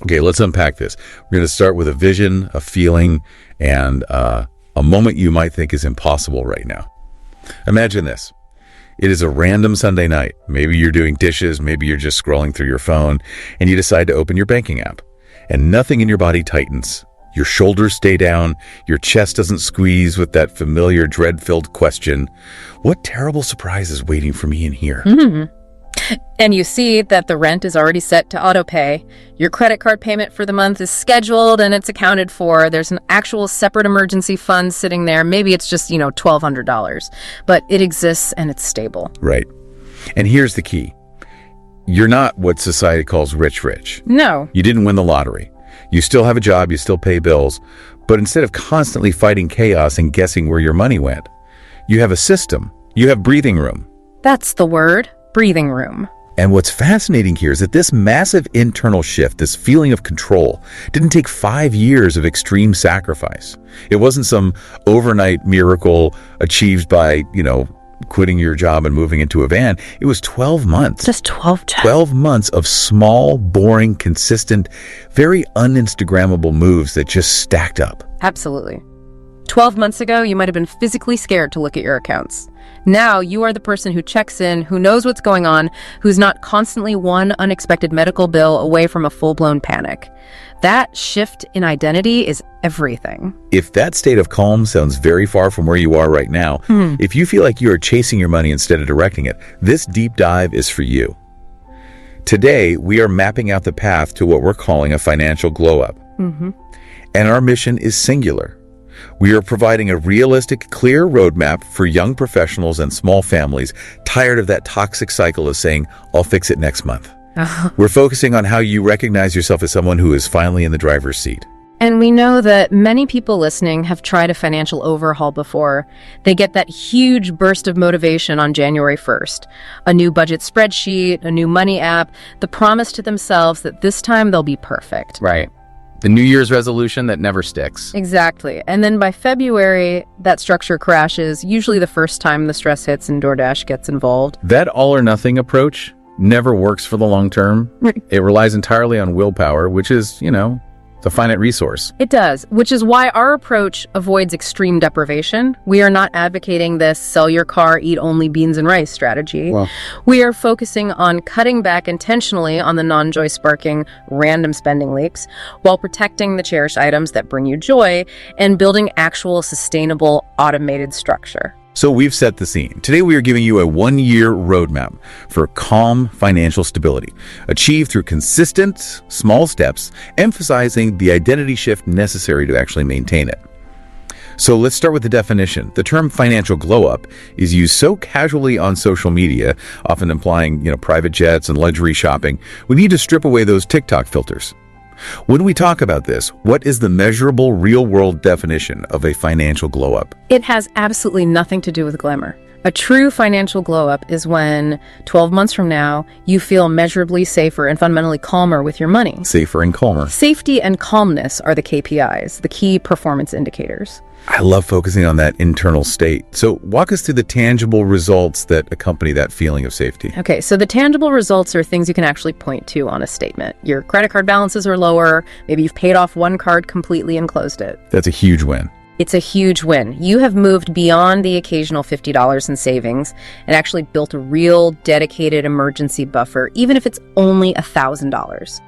Okay, let's unpack this. We're going to start with a vision, a feeling, and a moment you might think is impossible right now. Imagine this. It is a random Sunday night. Maybe you're doing dishes, maybe you're just scrolling through your phone, and you decide to open your banking app. And nothing in your body tightens. Your shoulders stay down, your chest doesn't squeeze with that familiar dread-filled question, what terrible surprise is waiting for me in here? And you see that the rent is already set to autopay. Your credit card payment for the month is scheduled and it's accounted for. There's an actual separate emergency fund sitting there. Maybe it's just, $1,200, but it exists and it's stable. Right. And here's the key. You're not what society calls rich. No. You didn't win the lottery. You still have a job, you still pay bills, but instead of constantly fighting chaos and guessing where your money went, you have a system. You have breathing room. That's the word. Breathing room. And what's fascinating here is that this massive internal shift, this feeling of control, didn't take 5 years of extreme sacrifice. It wasn't some overnight miracle achieved by, quitting your job and moving into a van. It was 12 months. Just 12 months of small, boring, consistent, very un-Instagrammable moves that just stacked up. Absolutely. 12 months ago, you might have been physically scared to look at your accounts. Now you are the person who checks in, who knows what's going on, who's not constantly one unexpected medical bill away from a full-blown panic. That shift in identity is everything. If that state of calm sounds very far from where you are right now, if you feel like you are chasing your money instead of directing it, this deep dive is for you. Today, we are mapping out the path to what we're calling a financial glow-up. And our mission is singular. We are providing a realistic, clear roadmap for young professionals and small families tired of that toxic cycle of saying, I'll fix it next month. We're focusing on how you recognize yourself as someone who is finally in the driver's seat. And we know that many people listening have tried a financial overhaul before. They get that huge burst of motivation on January 1st. A new budget spreadsheet, a new money app, the promise to themselves that this time they'll be perfect. Right. The New Year's resolution that never sticks. Exactly. And then by February, that structure crashes, usually the first time the stress hits and DoorDash gets involved. That all-or-nothing approach never works for the long term. It relies entirely on willpower, which is, the finite resource. It does, which is why our approach avoids extreme deprivation. We are not advocating this sell your car, eat only beans and rice strategy. Well, we are focusing on cutting back intentionally on the non-joy sparking random spending leaks while protecting the cherished items that bring you joy and building actual sustainable automated structure. So we've set the scene. Today we are giving you a 1-year roadmap for calm financial stability, achieved through consistent, small steps, emphasizing the identity shift necessary to actually maintain it. So let's start with the definition. The term financial glow-up is used so casually on social media, often implying, private jets and luxury shopping. We need to strip away those TikTok filters. When we talk about this, what is the measurable real-world definition of a financial glow-up? It has absolutely nothing to do with glamour. A true financial glow-up is when, 12 months from now, you feel measurably safer and fundamentally calmer with your money. Safer and calmer. Safety and calmness are the KPIs, the key performance indicators. I love focusing on that internal state. So walk us through the tangible results that accompany that feeling of safety. Okay, so the tangible results are things you can actually point to on a statement. Your credit card balances are lower. Maybe you've paid off one card completely and closed it. That's a huge win. It's a huge win. You have moved beyond the occasional $50 in savings and actually built a real dedicated emergency buffer, even if it's only $1,000.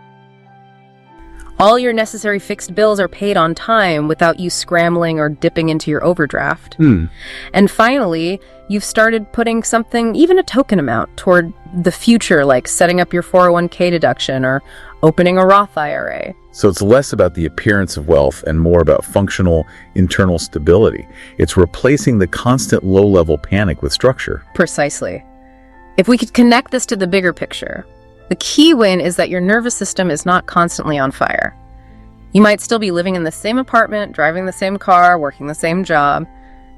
All your necessary fixed bills are paid on time without you scrambling or dipping into your overdraft. And finally, you've started putting something, even a token amount, toward the future, like setting up your 401k deduction or opening a Roth IRA. So it's less about the appearance of wealth and more about functional internal stability. It's replacing the constant low-level panic with structure. Precisely. If we could connect this to the bigger picture, the key win is that your nervous system is not constantly on fire. You might still be living in the same apartment, driving the same car, working the same job,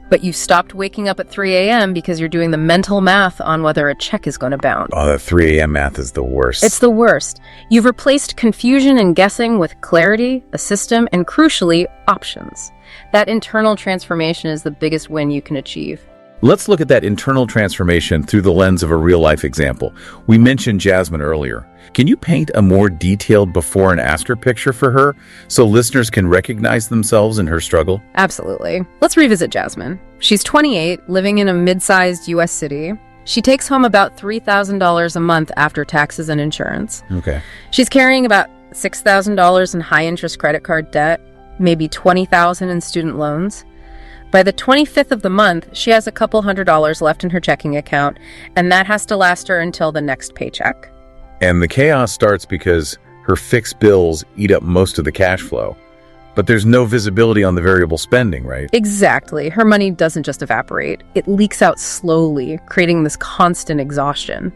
but you've stopped waking up at 3 a.m. because you're doing the mental math on whether a check is going to bounce. Oh, that 3 a.m. math is the worst. It's the worst. You've replaced confusion and guessing with clarity, a system, and crucially, options. That internal transformation is the biggest win you can achieve. Let's look at that internal transformation through the lens of a real-life example. We mentioned Jasmine earlier. Can you paint a more detailed before and after picture for her so listeners can recognize themselves in her struggle? Absolutely. Let's revisit Jasmine. She's 28, living in a mid-sized U.S. city. She takes home about $3,000 a month after taxes and insurance. Okay. She's carrying about $6,000 in high-interest credit card debt, maybe $20,000 in student loans. By the 25th of the month, she has a couple $100s left in her checking account, and that has to last her until the next paycheck. And the chaos starts because her fixed bills eat up most of the cash flow. But there's no visibility on the variable spending, right? Exactly. Her money doesn't just evaporate. It leaks out slowly, creating this constant exhaustion.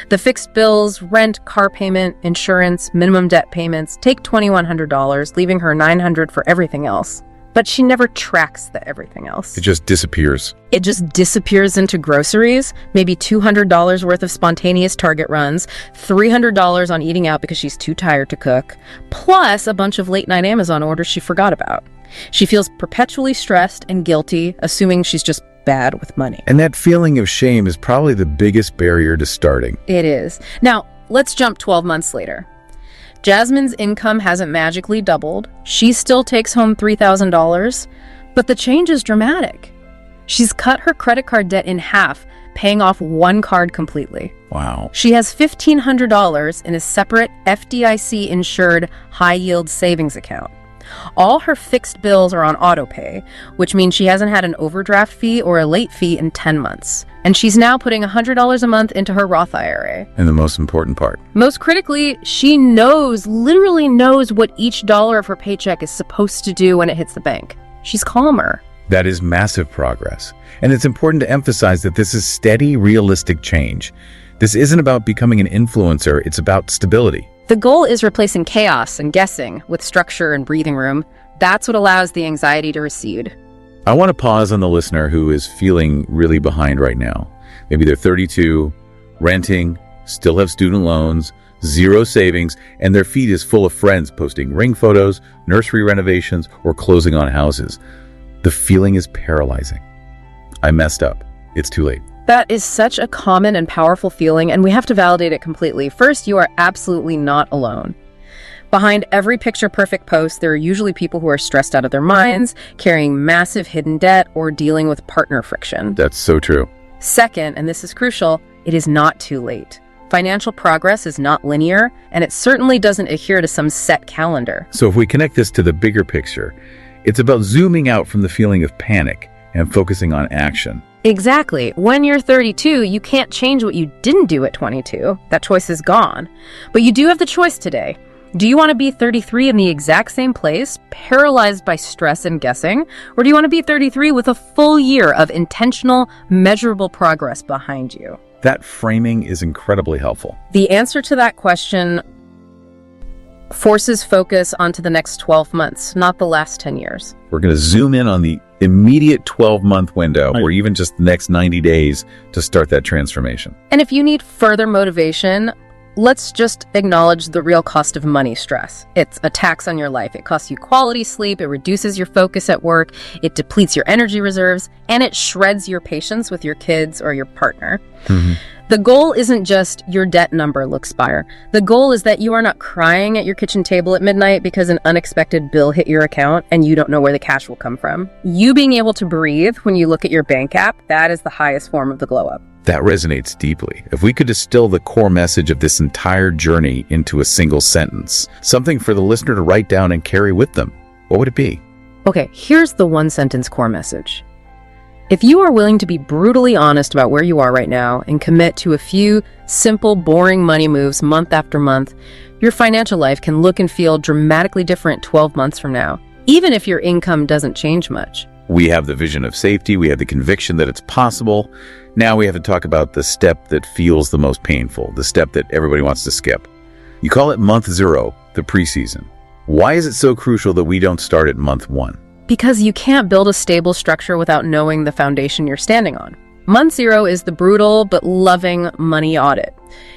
The fixed bills, rent, car payment, insurance, minimum debt payments take $2,100, leaving her $900 for everything else. But she never tracks the everything else. It just disappears. It just disappears into groceries, maybe $200 worth of spontaneous Target runs, $300 on eating out because she's too tired to cook, plus a bunch of late-night Amazon orders she forgot about. She feels perpetually stressed and guilty, assuming she's just bad with money. And that feeling of shame is probably the biggest barrier to starting. It is. Now, let's jump 12 months later. Jasmine's income hasn't magically doubled. She still takes home $3,000, but the change is dramatic. She's cut her credit card debt in half, paying off one card completely. Wow. She has $1,500 in a separate FDIC-insured high-yield savings account. All her fixed bills are on autopay, which means she hasn't had an overdraft fee or a late fee in 10 months. And she's now putting $100 a month into her Roth IRA. And the most important part. Most critically, she literally knows what each dollar of her paycheck is supposed to do when it hits the bank. She's calmer. That is massive progress. And it's important to emphasize that this is steady, realistic change. This isn't about becoming an influencer, it's about stability. The goal is replacing chaos and guessing with structure and breathing room. That's what allows the anxiety to recede. I want to pause on the listener who is feeling really behind right now. Maybe they're 32, renting, still have student loans, zero savings, and their feed is full of friends posting ring photos, nursery renovations, or closing on houses. The feeling is paralyzing. I messed up. It's too late. That is such a common and powerful feeling, and we have to validate it completely. First, you are absolutely not alone. Behind every picture-perfect post, there are usually people who are stressed out of their minds, carrying massive hidden debt, or dealing with partner friction. That's so true. Second, and this is crucial, it is not too late. Financial progress is not linear, and it certainly doesn't adhere to some set calendar. So if we connect this to the bigger picture, it's about zooming out from the feeling of panic and focusing on action. Exactly. When you're 32, you can't change what you didn't do at 22. That choice is gone. But you do have the choice today. Do you want to be 33 in the exact same place, paralyzed by stress and guessing? Or do you want to be 33 with a full year of intentional, measurable progress behind you? That framing is incredibly helpful. The answer to that question forces focus onto the next 12 months, not the last 10 years. We're going to zoom in on the immediate 12-month window, or even just the next 90 days to start that transformation. And if you need further motivation, let's just acknowledge the real cost of money stress. It's a tax on your life. It costs you quality sleep, it reduces your focus at work, it depletes your energy reserves, and it shreds your patience with your kids or your partner. The goal isn't just your debt number looks dire. The goal is that you are not crying at your kitchen table at midnight because an unexpected bill hit your account and you don't know where the cash will come from. You being able to breathe when you look at your bank app, that is the highest form of the glow up. That resonates deeply. If we could distill the core message of this entire journey into a single sentence, something for the listener to write down and carry with them, what would it be? Okay, here's the one sentence core message. If you are willing to be brutally honest about where you are right now and commit to a few simple, boring money moves month after month, your financial life can look and feel dramatically different 12 months from now, even if your income doesn't change much. We have the vision of safety, we have the conviction that it's possible. Now we have to talk about the step that feels the most painful, the step that everybody wants to skip. You call it month 0, the preseason. Why is it so crucial that we don't start at month 1? Because you can't build a stable structure without knowing the foundation you're standing on. Month zero is the brutal but loving money audit.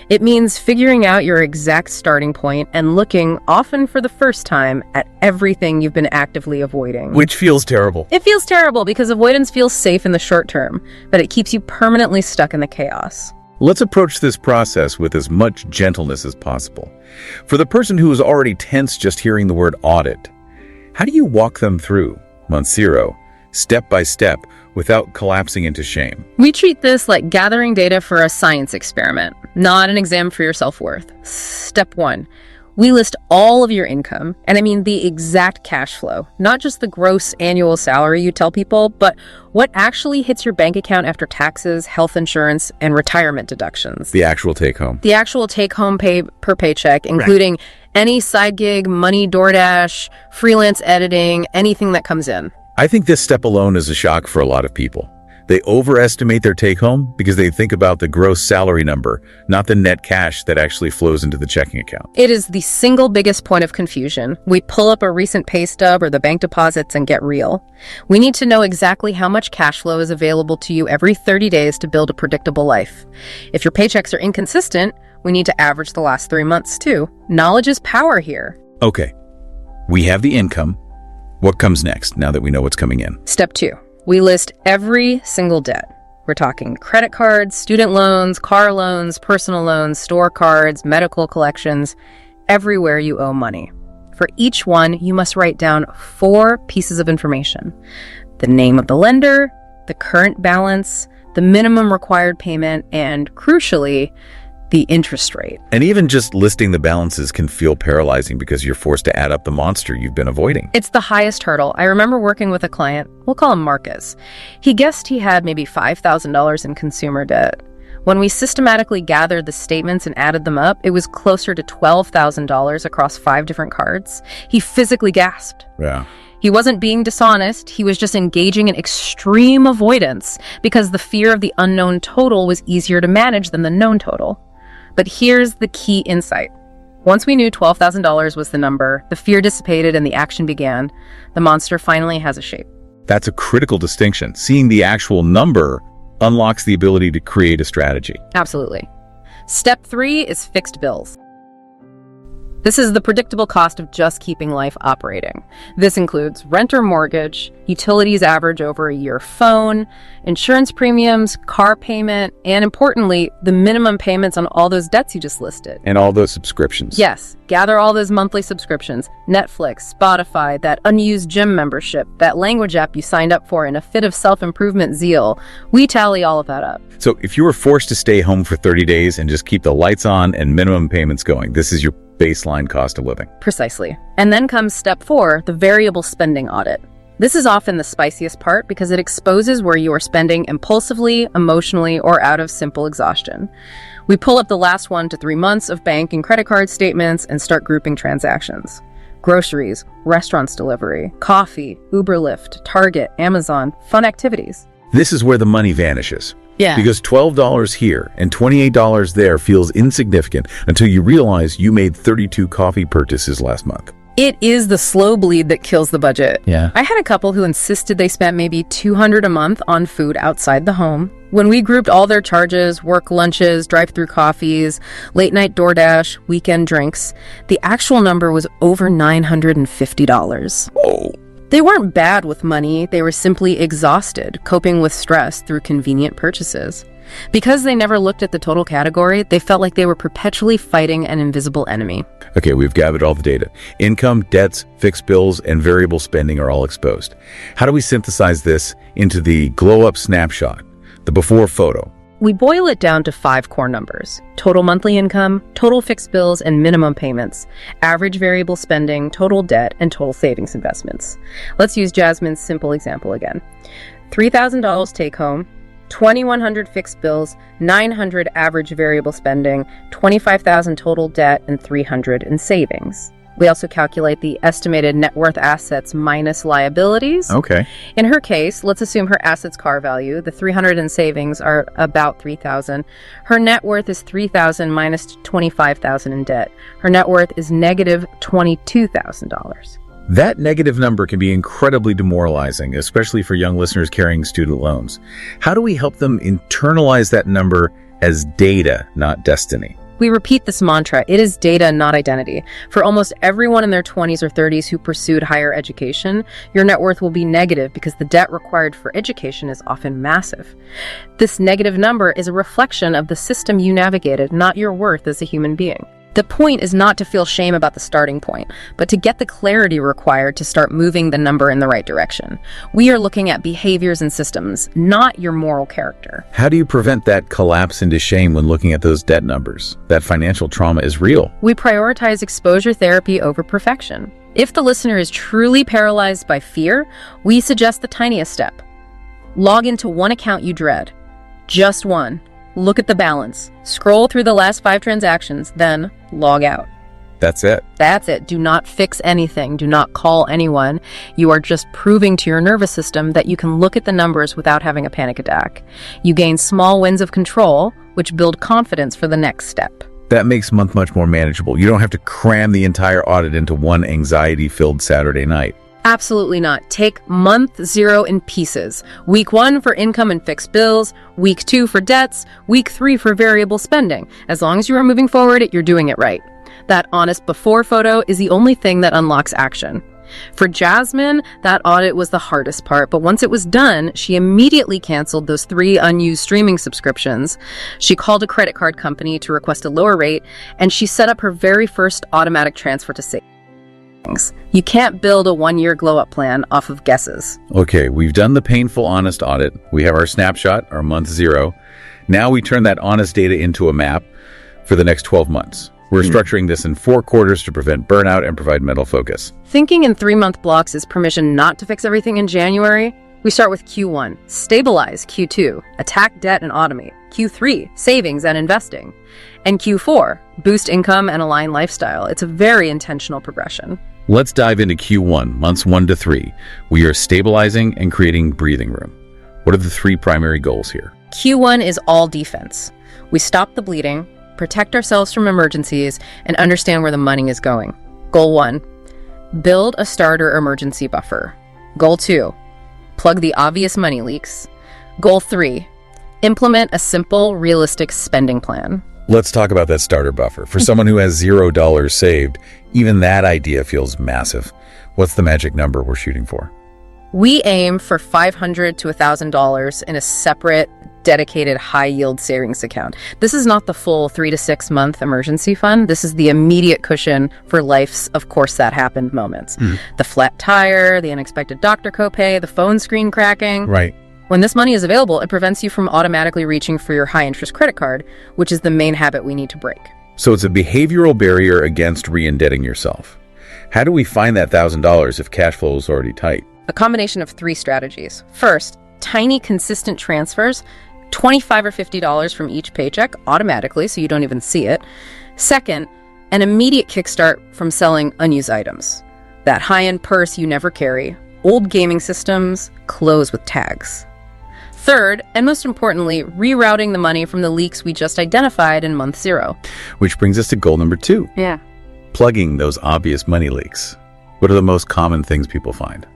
It means figuring out your exact starting point and looking, often for the first time, at everything you've been actively avoiding. Which feels terrible. It feels terrible because avoidance feels safe in the short term, but it keeps you permanently stuck in the chaos. Let's approach this process with as much gentleness as possible. For the person who is already tense just hearing the word audit, how do you walk them through month zero, step by step, without collapsing into shame? We treat this like gathering data for a science experiment, not an exam for your self-worth. Step one, we list all of your income, and I mean the exact cash flow, not just the gross annual salary you tell people, but what actually hits your bank account after taxes, health insurance, and retirement deductions. The actual take-home. The actual take-home pay per paycheck, including any side gig, money, DoorDash, freelance editing, anything that comes in. I think this step alone is a shock for a lot of people. They overestimate their take-home because they think about the gross salary number, not the net cash that actually flows into the checking account. It is the single biggest point of confusion. We pull up a recent pay stub or the bank deposits and get real. We need to know exactly how much cash flow is available to you every 30 days to build a predictable life. If your paychecks are inconsistent, we need to average the last 3 months too. Knowledge is power here. Okay, we have the income. What comes next now that we know what's coming in? Step two, we list every single debt. We're talking credit cards, student loans, car loans, personal loans, store cards, medical collections, everywhere you owe money. For each one, you must write down 4 pieces of information: the name of the lender, the current balance, the minimum required payment, and crucially, the interest rate. And even just listing the balances can feel paralyzing because you're forced to add up the monster you've been avoiding. It's the highest hurdle. I remember working with a client, we'll call him Marcus. He guessed he had maybe $5,000 in consumer debt. When we systematically gathered the statements and added them up, it was closer to $12,000 across 5 different cards. He physically gasped. Yeah. He wasn't being dishonest, he was just engaging in extreme avoidance because the fear of the unknown total was easier to manage than the known total. But here's the key insight. Once we knew $12,000 was the number, the fear dissipated and the action began. The monster finally has a shape. That's a critical distinction. Seeing the actual number unlocks the ability to create a strategy. Absolutely. Step 3 is fixed bills. This is the predictable cost of just keeping life operating. This includes rent or mortgage, utilities average over a year phone, insurance premiums, car payment, and importantly, the minimum payments on all those debts you just listed. And all those subscriptions. Yes, gather all those monthly subscriptions, Netflix, Spotify, that unused gym membership, that language app you signed up for in a fit of self-improvement zeal. We tally all of that up. So if you were forced to stay home for 30 days and just keep the lights on and minimum payments going, this is your baseline cost of living. Precisely. And then comes step 4, the variable spending audit. This is often the spiciest part because it exposes where you are spending impulsively, emotionally, or out of simple exhaustion. We pull up the last 1 to 3 months of bank and credit card statements and start grouping transactions. Groceries, restaurants delivery, coffee, Uber Lyft, Target, Amazon, fun activities. This is where the money vanishes. Yeah. Because $12 here and $28 there feels insignificant until you realize you made 32 coffee purchases last month. It is the slow bleed that kills the budget. Yeah. I had a couple who insisted they spent maybe $200 a month on food outside the home. When we grouped all their charges, work lunches, drive-through coffees, late-night DoorDash, weekend drinks, the actual number was over $950. Oh. They weren't bad with money, they were simply exhausted, coping with stress through convenient purchases. Because they never looked at the total category, they felt like they were perpetually fighting an invisible enemy. Okay, we've gathered all the data. Income, debts, fixed bills, and variable spending are all exposed. How do we synthesize this into the glow-up snapshot, the before photo? We boil it down to 5 core numbers: total monthly income, total fixed bills and minimum payments, average variable spending, total debt, and total savings investments. Let's use Jasmine's simple example again. $3,000 take home, $2,100 fixed bills, $900 average variable spending, $25,000 total debt, and $300 in savings. We also calculate the estimated net worth assets minus liabilities. Okay. In her case, let's assume her assets car value, the $300 in savings are about $3,000. Her net worth is $3,000 minus $25,000 in debt. Her net worth is negative $22,000. That negative number can be incredibly demoralizing, especially for young listeners carrying student loans. How do we help them internalize that number as data, not destiny? We repeat this mantra, it is data, not identity. For almost everyone in their 20s or 30s who pursued higher education, your net worth will be negative because the debt required for education is often massive. This negative number is a reflection of the system you navigated, not your worth as a human being. The point is not to feel shame about the starting point, but to get the clarity required to start moving the number in the right direction. We are looking at behaviors and systems, not your moral character. How do you prevent that collapse into shame when looking at those debt numbers? That financial trauma is real. We prioritize exposure therapy over perfection. If the listener is truly paralyzed by fear, we suggest the tiniest step. Log into one account you dread. Just one. Look at the balance. Scroll through the last 5 transactions, then log out. That's it. That's it. Do not fix anything. Do not call anyone. You are just proving to your nervous system that you can look at the numbers without having a panic attack. You gain small wins of control, which build confidence for the next step. That makes month much more manageable. You don't have to cram the entire audit into one anxiety-filled Saturday night. Absolutely not. Take month 0 in pieces. Week 1 for income and fixed bills, week 2 for debts, week 3 for variable spending. As long as you are moving forward, you're doing it right. That honest before photo is the only thing that unlocks action. For Jasmine, that audit was the hardest part, but once it was done, she immediately canceled those 3 unused streaming subscriptions. She called a credit card company to request a lower rate, and she set up her very first automatic transfer to savings. You can't build a 1-year glow-up plan off of guesses. Okay, we've done the painful, honest audit. We have our snapshot, our month 0. Now we turn that honest data into a map for the next 12 months. We're structuring this in 4 quarters to prevent burnout and provide mental focus. Thinking in 3-month blocks is permission not to fix everything in January. We start with Q1, stabilize Q2, attack debt and automate. Q3, savings and investing. And Q4, boost income and align lifestyle. It's a very intentional progression. Let's dive into Q1, months 1 to 3. We are stabilizing and creating breathing room. What are the 3 primary goals here? Q1 is all defense. We stop the bleeding, protect ourselves from emergencies, and understand where the money is going. Goal 1, build a starter emergency buffer. Goal 2, plug the obvious money leaks. Goal 3, implement a simple, realistic spending plan. Let's talk about that starter buffer. For someone who has $0 saved, even that idea feels massive. What's the magic number we're shooting for? We aim for $500 to $1,000 in a separate, dedicated, high-yield savings account. This is not the full 3 to 6 month emergency fund. This is the immediate cushion for life's "of course that happened" moments. The flat tire, the unexpected doctor copay, the phone screen cracking. Right. When this money is available, it prevents you from automatically reaching for your high-interest credit card, which is the main habit we need to break. So it's a behavioral barrier against re-indebting yourself. How do we find that $1,000 if cash flow is already tight? A combination of 3 strategies. First, tiny, consistent transfers, $25 or $50 from each paycheck automatically, so you don't even see it. Second, an immediate kickstart from selling unused items. That high-end purse you never carry, old gaming systems, clothes with tags. Third, and most importantly, rerouting the money from the leaks we just identified in month 0. Which brings us to goal number 2. Yeah. Plugging those obvious money leaks. What are the most common things people find?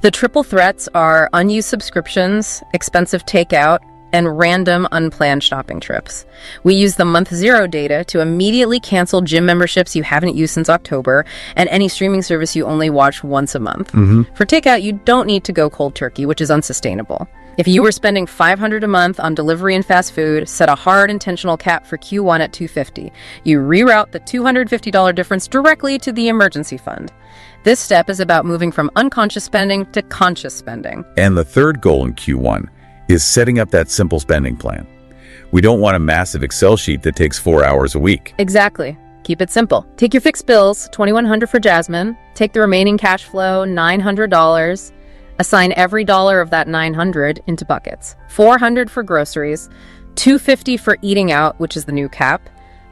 The triple threats are unused subscriptions, expensive takeout, and random unplanned shopping trips. We use the month 0 data to immediately cancel gym memberships you haven't used since October and any streaming service you only watch once a month. For takeout, you don't need to go cold turkey, which is unsustainable. If you were spending $500 a month on delivery and fast food, set a hard intentional cap for Q1 at $250. You reroute the $250 difference directly to the emergency fund. This step is about moving from unconscious spending to conscious spending. And the third goal in Q1 is setting up that simple spending plan. We don't want a massive Excel sheet that takes 4 hours a week. Exactly. Keep it simple. Take your fixed bills, $2,100 for Jasmine. Take the remaining cash flow, $900. Assign every dollar of that $900 into buckets. $400 for groceries, $250 for eating out, which is the new cap,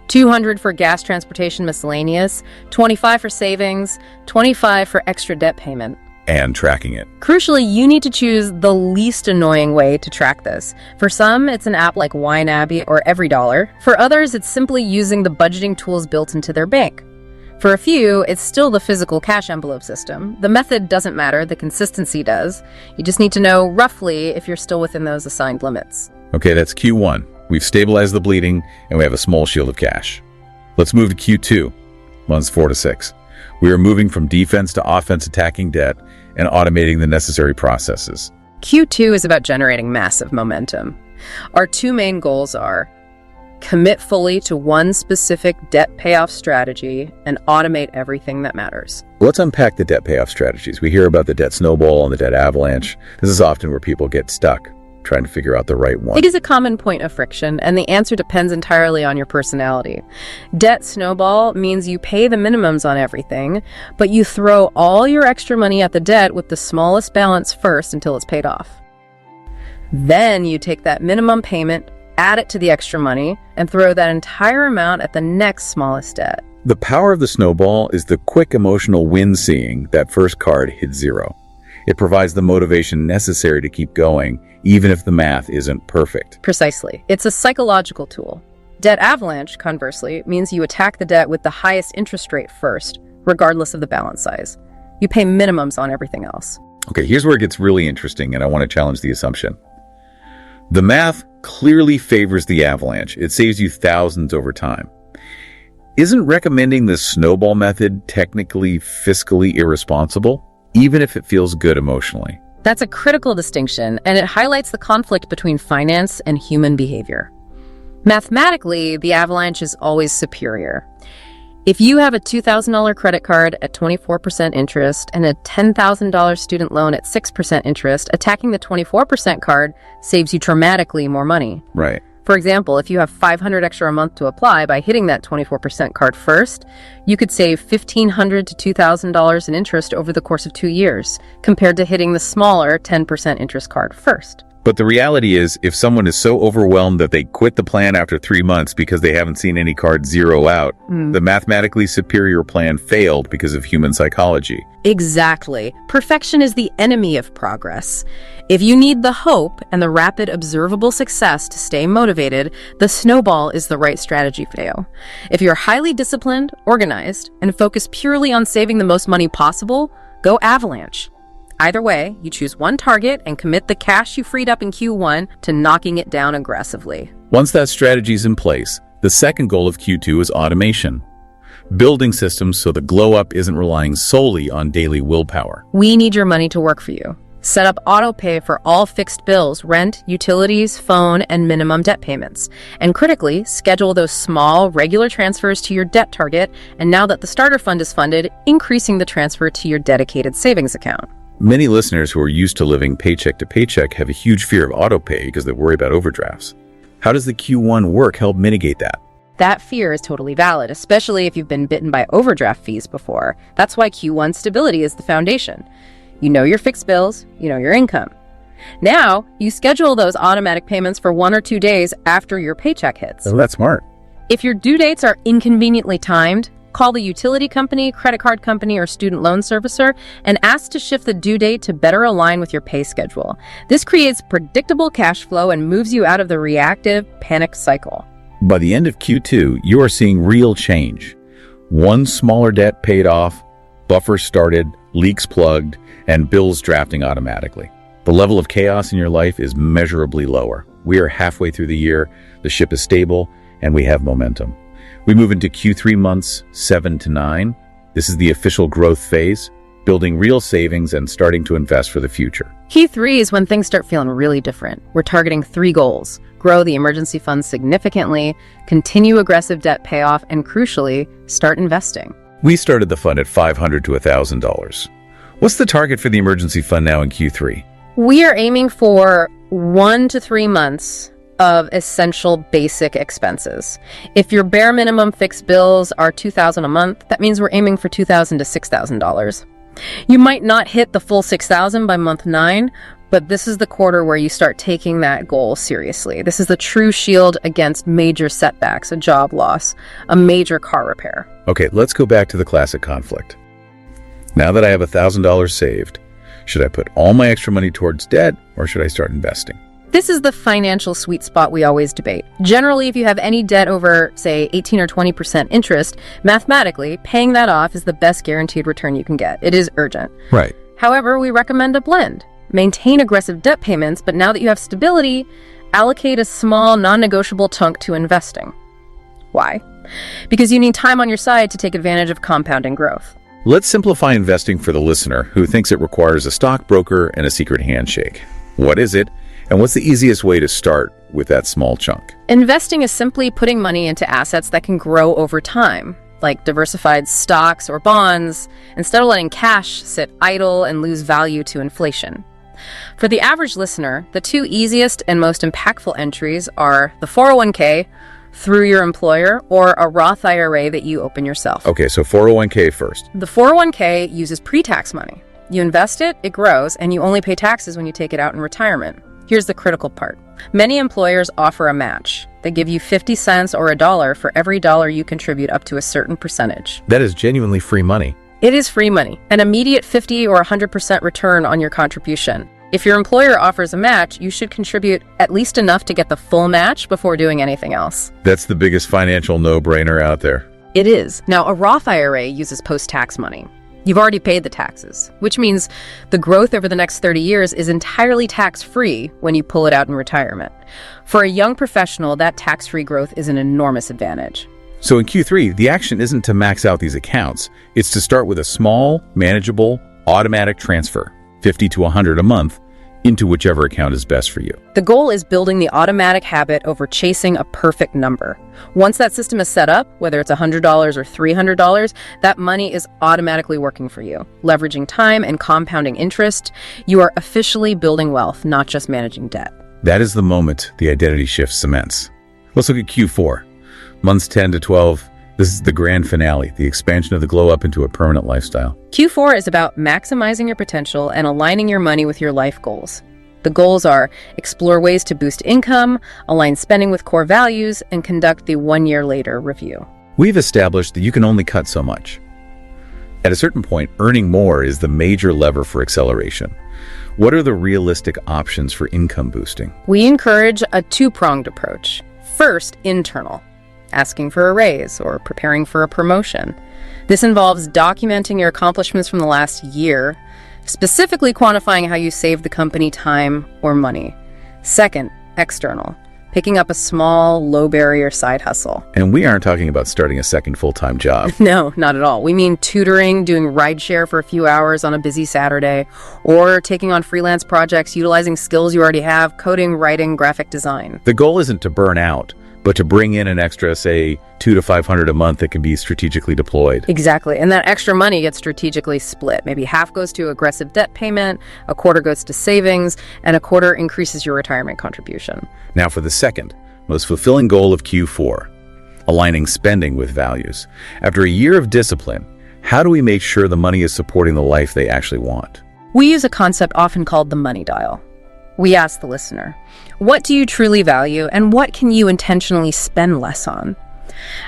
$200 for gas, transportation, miscellaneous, $25 for savings, $25 for extra debt payment. And tracking it. Crucially, you need to choose the least annoying way to track this. For some, it's an app like WineAbby or EveryDollar. For others, it's simply using the budgeting tools built into their bank. For a few, it's still the physical cash envelope system. The method doesn't matter, the consistency does. You just need to know roughly if you're still within those assigned limits. Okay, that's Q1. We've stabilized the bleeding, and we have a small shield of cash. Let's move to Q2, months 4 to 6. We are moving from defense to offense, attacking debt and automating the necessary processes. Q2 is about generating massive momentum. Our two main goals are commit fully to one specific debt payoff strategy and automate everything that matters. Let's unpack the debt payoff strategies. We hear about the debt snowball and the debt avalanche. This is often where people get stuck trying to figure out the right one. It is a common point of friction, and the answer depends entirely on your personality. Debt snowball means you pay the minimums on everything, but you throw all your extra money at the debt with the smallest balance first until it's paid off. Then you take that minimum payment, add it to the extra money, and throw that entire amount at the next smallest debt. The power of the snowball is the quick emotional win seeing that first card hit zero. It provides the motivation necessary to keep going, even if the math isn't perfect. Precisely. It's a psychological tool. Debt avalanche, conversely, means you attack the debt with the highest interest rate first, regardless of the balance size. You pay minimums on everything else. Okay, here's where it gets really interesting, and I want to challenge the assumption. The math clearly favors the avalanche. It saves you thousands over time. Isn't recommending the snowball method technically fiscally irresponsible, even if it feels good emotionally? That's a critical distinction, and it highlights the conflict between finance and human behavior. Mathematically, the avalanche is always superior. If you have a $2,000 credit card at 24% interest and a $10,000 student loan at 6% interest, attacking the 24% card saves you dramatically more money. Right. For example, if you have $500 extra a month to apply by hitting that 24% card first, you could save $1,500 to $2,000 in interest over the course of 2 years, compared to hitting the smaller 10% interest card first. But the reality is, if someone is so overwhelmed that they quit the plan after 3 months because they haven't seen any cards zero out, the mathematically superior plan failed because of human psychology. Exactly. Perfection is the enemy of progress. If you need the hope and the rapid observable success to stay motivated, the snowball is the right strategy for you. If you're highly disciplined, organized, and focused purely on saving the most money possible, go avalanche. Either way, you choose one target and commit the cash you freed up in Q1 to knocking it down aggressively. Once that strategy is in place, the second goal of Q2 is automation. Building systems so the glow up isn't relying solely on daily willpower. We need your money to work for you. Set up auto pay for all fixed bills, rent, utilities, phone, and minimum debt payments. And critically, schedule those small, regular transfers to your debt target, and now that the starter fund is funded, increasing the transfer to your dedicated savings account. Many listeners who are used to living paycheck to paycheck have a huge fear of auto pay because they worry about overdrafts. How does the Q1 work help mitigate that? That fear is totally valid, especially if you've been bitten by overdraft fees before. That's why Q1 stability is the foundation. You know your fixed bills, you know your income. Now, you schedule those automatic payments for 1 or 2 days after your paycheck hits. Oh, that's smart. If your due dates are inconveniently timed, call the utility company, credit card company, or student loan servicer and ask to shift the due date to better align with your pay schedule. This creates predictable cash flow and moves you out of the reactive panic cycle. By the end of Q2, you are seeing real change. One smaller debt paid off, buffers started, leaks plugged, and bills drafting automatically. The level of chaos in your life is measurably lower. We are halfway through the year, the ship is stable, and we have momentum. We move into Q3 months 7 to 9. This is the official growth phase, building real savings and starting to invest for the future. Q3 is when things start feeling really different. We're targeting 3 goals: grow the emergency fund significantly, continue aggressive debt payoff, and crucially, start investing. We started the fund at $500 to $1,000. What's the target for the emergency fund now in Q3? We are aiming for 1 to 3 months of essential basic expenses. If your bare minimum fixed bills are $2,000 a month, that means we're aiming for $2,000 to $6,000. You might not hit the full $6,000 by month 9, but this is the quarter where you start taking that goal seriously. This is the true shield against major setbacks, a job loss, a major car repair. Okay, let's go back to the classic conflict. Now that I have $1,000 saved, should I put all my extra money towards debt or should I start investing? This is the financial sweet spot we always debate. Generally, if you have any debt over, say, 18 or 20% interest, mathematically, paying that off is the best guaranteed return you can get. It is urgent. Right. However, we recommend a blend. Maintain aggressive debt payments, but now that you have stability, allocate a small, non-negotiable chunk to investing. Why? Because you need time on your side to take advantage of compounding growth. Let's simplify investing for the listener who thinks it requires a stockbroker and a secret handshake. What is it? And what's the easiest way to start with that small chunk? Investing is simply putting money into assets that can grow over time, like diversified stocks or bonds, instead of letting cash sit idle and lose value to inflation. For the average listener, the two easiest and most impactful entries are the 401k through your employer or a Roth IRA that you open yourself. Okay, so 401k first. The 401k uses pre-tax money. You invest it, it grows, and you only pay taxes when you take it out in retirement. Here's the critical part. Many employers offer a match. They give you 50 cents or $1 for every dollar you contribute up to a certain percentage. That is genuinely free money. It is free money, an immediate 50 or 100% return on your contribution. If your employer offers a match, you should contribute at least enough to get the full match before doing anything else. That's the biggest financial no-brainer out there. It is. Now, a Roth IRA uses post-tax money. You've already paid the taxes, which means the growth over the next 30 years is entirely tax-free when you pull it out in retirement. For a young professional, that tax-free growth is an enormous advantage. So in Q3, the action isn't to max out these accounts. It's to start with a small, manageable, automatic transfer, 50 to 100 a month, into whichever account is best for you. The goal is building the automatic habit over chasing a perfect number. Once that system is set up, whether it's $100 or $300, that money is automatically working for you. Leveraging time and compounding interest, you are officially building wealth, not just managing debt. That is the moment the identity shift cements. Let's look at Q4. Months 10 to 12. This is the grand finale, the expansion of the glow up into a permanent lifestyle. Q4 is about maximizing your potential and aligning your money with your life goals. The goals are explore ways to boost income, align spending with core values, and conduct the 1 year later review. We've established that you can only cut so much. At a certain point, earning more is the major lever for acceleration. What are the realistic options for income boosting? We encourage a two-pronged approach. First, internal. Asking for a raise or preparing for a promotion. This involves documenting your accomplishments from the last year, specifically quantifying how you saved the company time or money. Second, external. Picking up a small, low-barrier side hustle. And we aren't talking about starting a second full-time job. No, not at all. We mean tutoring, doing rideshare for a few hours on a busy Saturday, or taking on freelance projects, utilizing skills you already have, coding, writing, graphic design. The goal isn't to burn out, but to bring in an extra, say, $200 to $500 a month that can be strategically deployed. Exactly. And that extra money gets strategically split. Maybe half goes to aggressive debt payment, a quarter goes to savings, and a quarter increases your retirement contribution. Now for the second, most fulfilling goal of Q4, aligning spending with values. After a year of discipline, how do we make sure the money is supporting the life they actually want? We use a concept often called the money dial. We ask the listener, what do you truly value and what can you intentionally spend less on?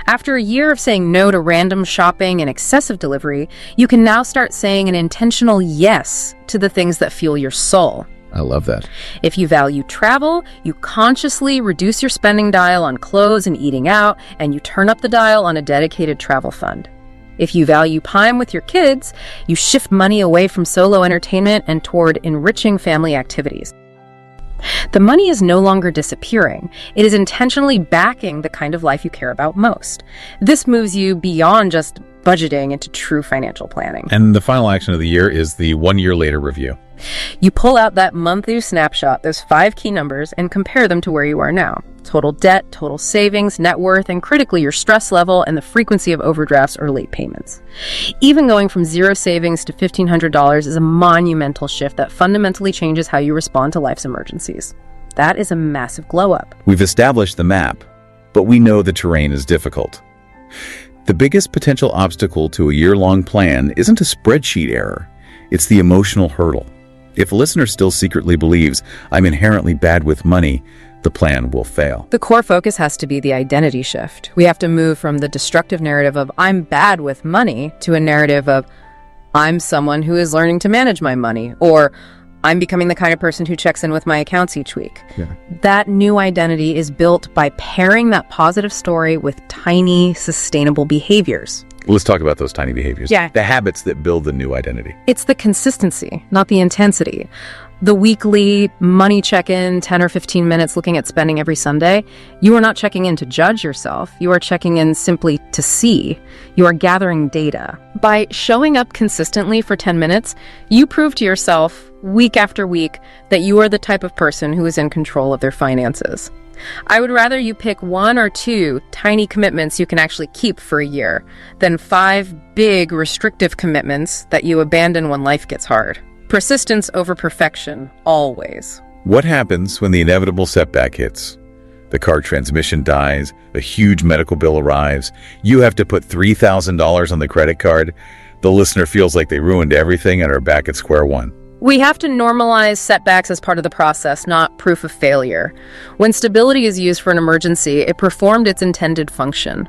After a year of saying no to random shopping and excessive delivery, you can now start saying an intentional yes to the things that fuel your soul. I love that. If you value travel, you consciously reduce your spending dial on clothes and eating out, and you turn up the dial on a dedicated travel fund. If you value time with your kids, you shift money away from solo entertainment and toward enriching family activities. The money is no longer disappearing. It is intentionally backing the kind of life you care about most. This moves you beyond just budgeting into true financial planning. And the final action of the year is the 1 year later review. You pull out that monthly snapshot, those 5 key numbers, and compare them to where you are now. Total debt, total savings, net worth, and critically your stress level and the frequency of overdrafts or late payments. Even going from zero savings to $1,500 is a monumental shift that fundamentally changes how you respond to life's emergencies. That is a massive glow up. We've established the map, but we know the terrain is difficult. The biggest potential obstacle to a year-long plan isn't a spreadsheet error. It's the emotional hurdle. If a listener still secretly believes, I'm inherently bad with money, the plan will fail. The core focus has to be the identity shift. We have to move from the destructive narrative of I'm bad with money to a narrative of I'm someone who is learning to manage my money, or I'm becoming the kind of person who checks in with my accounts each week. Yeah. That new identity is built by pairing that positive story with tiny, sustainable behaviors. Let's talk about those tiny behaviors. Yeah. The habits that build the new identity. It's the consistency, not the intensity. The weekly money check-in, 10 or 15 minutes looking at spending every Sunday, you are not checking in to judge yourself. You are checking in simply to see. You are gathering data. By showing up consistently for 10 minutes, you prove to yourself week after week that you are the type of person who is in control of their finances. I would rather you pick 1 or 2 tiny commitments you can actually keep for a year than 5 big restrictive commitments that you abandon when life gets hard. Persistence over perfection, always. What happens when the inevitable setback hits? The car transmission dies, a huge medical bill arrives, you have to put $3,000 on the credit card. The listener feels like they ruined everything and are back at square one. We have to normalize setbacks as part of the process, not proof of failure. When stability is used for an emergency, it performed its intended function.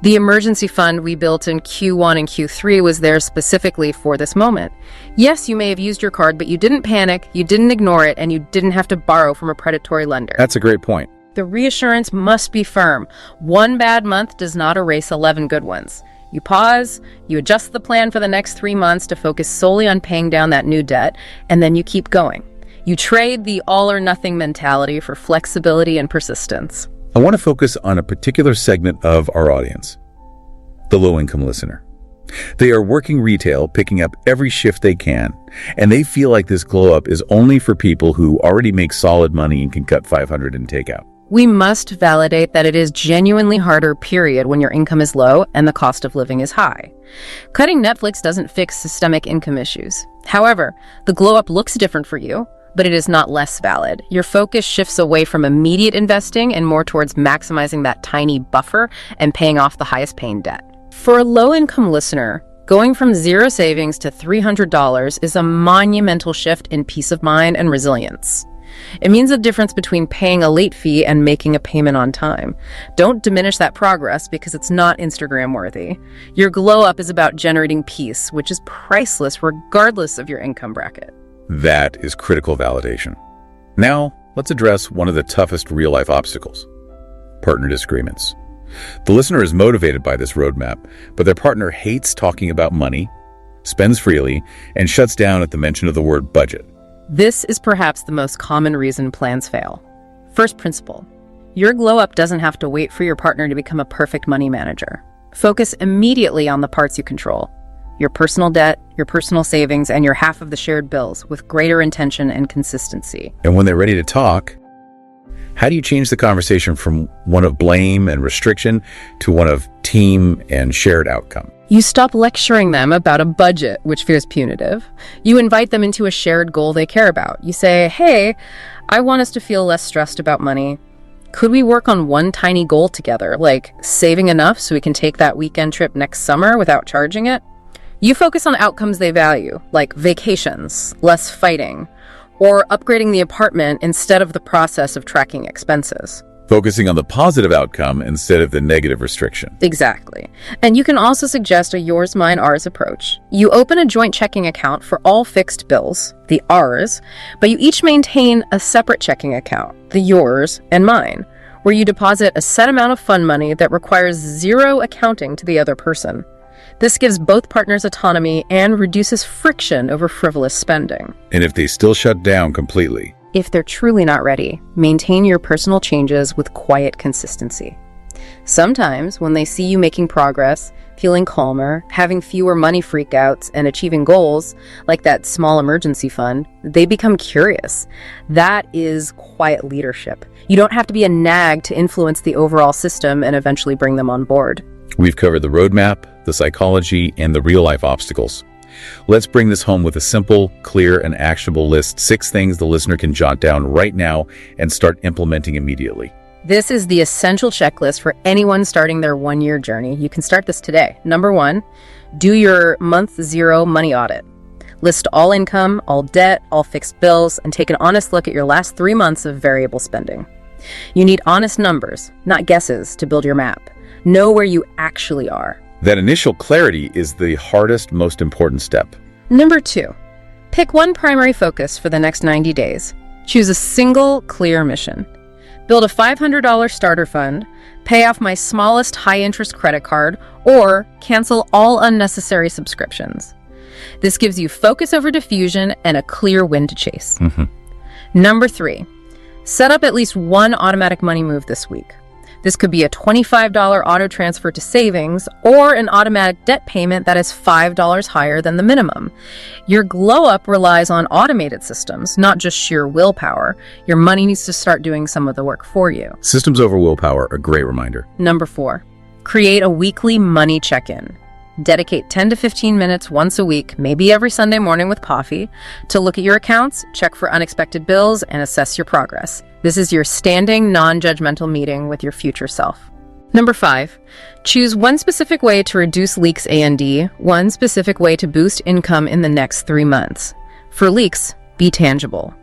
The emergency fund we built in Q1 and Q3 was there specifically for this moment. Yes, you may have used your card, but you didn't panic, you didn't ignore it, and you didn't have to borrow from a predatory lender. That's a great point. The reassurance must be firm. 1 bad month does not erase 11 good ones. You pause, you adjust the plan for the next 3 months to focus solely on paying down that new debt, and then you keep going. You trade the all or nothing mentality for flexibility and persistence. I want to focus on a particular segment of our audience, the low-income listener. They are working retail, picking up every shift they can, and they feel like this glow-up is only for people who already make solid money and can cut $500 in takeout. We must validate that it is genuinely harder, period, when your income is low and the cost of living is high. Cutting Netflix doesn't fix systemic income issues. However, the glow-up looks different for you, but it is not less valid. Your focus shifts away from immediate investing and more towards maximizing that tiny buffer and paying off the highest paying debt. For a low-income listener, going from zero savings to $300 is a monumental shift in peace of mind and resilience. It means the difference between paying a late fee and making a payment on time. Don't diminish that progress because it's not Instagram worthy. Your glow up is about generating peace, which is priceless regardless of your income bracket. That is critical validation. Now, let's address one of the toughest real-life obstacles: partner disagreements. The listener is motivated by this roadmap, but their partner hates talking about money, spends freely, and shuts down at the mention of the word budget. This is perhaps the most common reason plans fail. First principle: your glow up doesn't have to wait for your partner to become a perfect money manager. Focus immediately on the parts you control: your personal debt, your personal savings, and your half of the shared bills, with greater intention and consistency. And when they're ready to talk, how do you change the conversation from one of blame and restriction to one of team and shared outcome? You stop lecturing them about a budget, which feels punitive. You invite them into a shared goal they care about. You say, hey, I want us to feel less stressed about money. Could we work on one tiny goal together, like saving enough so we can take that weekend trip next summer without charging it? You focus on outcomes they value, like vacations, less fighting, or upgrading the apartment instead of the process of tracking expenses. Focusing on the positive outcome instead of the negative restriction. Exactly. And you can also suggest a yours, mine, ours approach. You open a joint checking account for all fixed bills, the ours, but you each maintain a separate checking account, the yours and mine, where you deposit a set amount of fund money that requires zero accounting to the other person. This gives both partners autonomy and reduces friction over frivolous spending. And if they still shut down completely, if they're truly not ready, maintain your personal changes with quiet consistency. Sometimes, when they see you making progress, feeling calmer, having fewer money freakouts, and achieving goals, like that small emergency fund, they become curious. That is quiet leadership. You don't have to be a nag to influence the overall system and eventually bring them on board. we've covered the roadmap, the psychology, and the real-life obstacles. Let's bring this home with a simple, clear, and actionable list: 6 things the listener can jot down right now and start implementing immediately. This is the essential checklist for anyone starting their one-year journey. You can start this today. Number 1, do your month 0 money audit. List all income, all debt, all fixed bills, and take an honest look at your last 3 months of variable spending. You need honest numbers, not guesses, to build your map. Know where you actually are. That initial clarity is the hardest, most important step. Number 2, Pick one primary focus for the next 90 days. Choose a single, clear mission. Build a $500 starter fund, pay off my smallest high-interest credit card, or cancel all unnecessary subscriptions. This gives you focus over diffusion and a clear win to chase. Number 3, set up at least one automatic money move this week. This could be a $25 auto transfer to savings or an automatic debt payment that is $5 higher than the minimum. Your glow up relies on automated systems, not just sheer willpower. Your money needs to start doing some of the work for you. Systems over willpower, a great reminder. Number 4, create a weekly money check-in. Dedicate 10 to 15 minutes once a week, maybe every Sunday morning with coffee, to look at your accounts, check for unexpected bills, and assess your progress. This is your standing, non-judgmental meeting with your future self. Number 5, choose one specific way to reduce leaks A&D, one specific way to boost income in the next 3 months. For leaks, be tangible.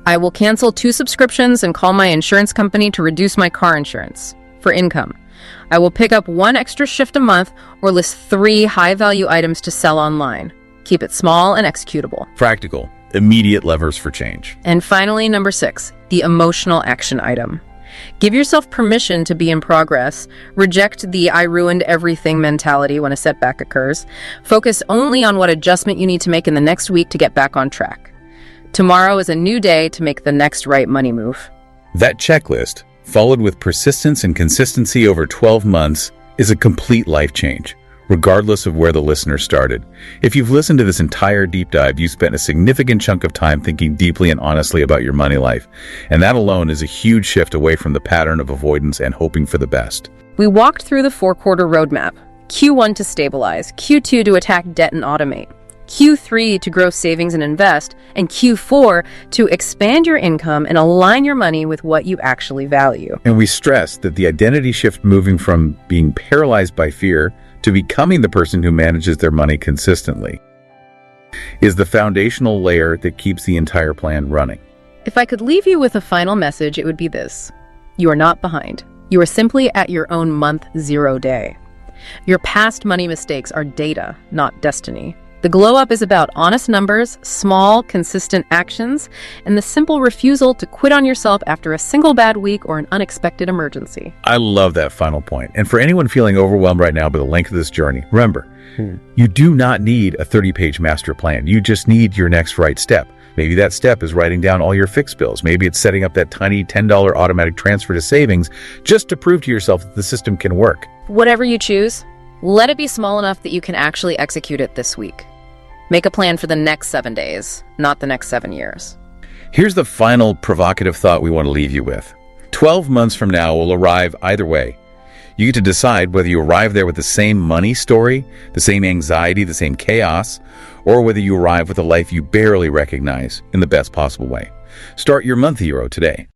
I will cancel 2 subscriptions and call my insurance company to reduce my car insurance. For income, I will pick up 1 extra shift a month or list 3 high-value items to sell online. Keep it small and executable. Practical, immediate levers for change. And finally, number 6, the emotional action item. Give yourself permission to be in progress. Reject the I ruined everything mentality when a setback occurs. Focus only on what adjustment you need to make in the next week to get back on track. Tomorrow is a new day to make the next right money move. That checklist, followed with persistence and consistency over 12 months, is a complete life change, regardless of where the listener started. If you've listened to this entire deep dive, you spent a significant chunk of time thinking deeply and honestly about your money life. And that alone is a huge shift away from the pattern of avoidance and hoping for the best. We walked through the 4-quarter roadmap. Q1 to stabilize, Q2 to attack debt and automate, Q3 to grow savings and invest, and Q4 to expand your income and align your money with what you actually value. And we stressed that the identity shift, moving from being paralyzed by fear to becoming the person who manages their money consistently, is the foundational layer that keeps the entire plan running. If I could leave you with a final message, it would be this. You are not behind. You are simply at your own month 0 day. Your past money mistakes are data, not destiny. The glow up is about honest numbers, small, consistent actions, and the simple refusal to quit on yourself after a single bad week or an unexpected emergency. I love that final point. And for anyone feeling overwhelmed right now by the length of this journey, remember, you do not need a 30-page master plan. You just need your next right step. Maybe that step is writing down all your fixed bills. Maybe it's setting up that tiny $10 automatic transfer to savings just to prove to yourself that the system can work. Whatever you choose, let it be small enough that you can actually execute it this week. Make a plan for the next 7 days, not the next 7 years. Here's the final provocative thought we want to leave you with. 12 months from now will arrive either way. You get to decide whether you arrive there with the same money story, the same anxiety, the same chaos, or whether you arrive with a life you barely recognize in the best possible way. Start your month 0 today.